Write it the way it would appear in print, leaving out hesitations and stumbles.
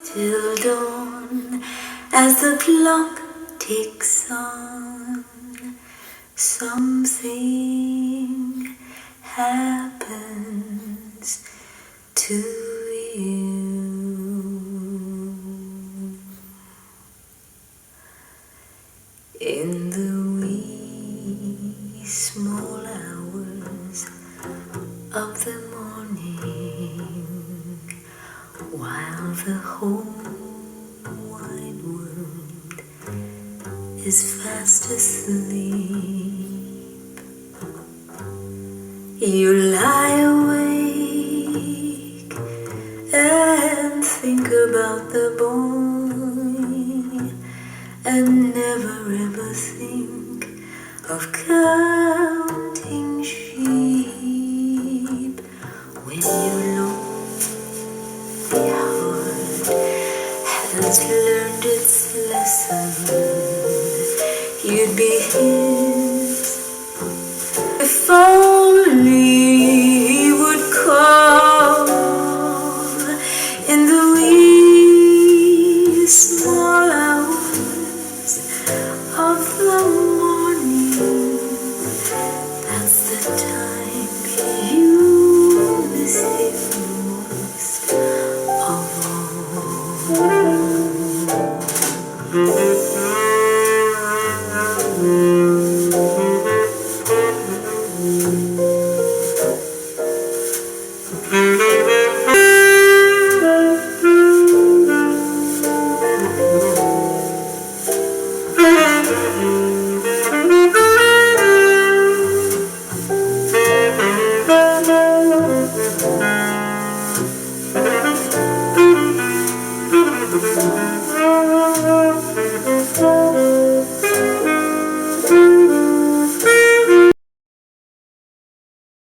Till dawn, as the clock ticks on, something happens to you. In the wee small hours of the morning, while the whole wide world is fast asleep, you lie awake and think about the boy, and never ever think of counting sheep. When your lonely heart has learned its lesson, you'd be his if only he would call in the wee small hours of the morning. That's the time you miss him most of all.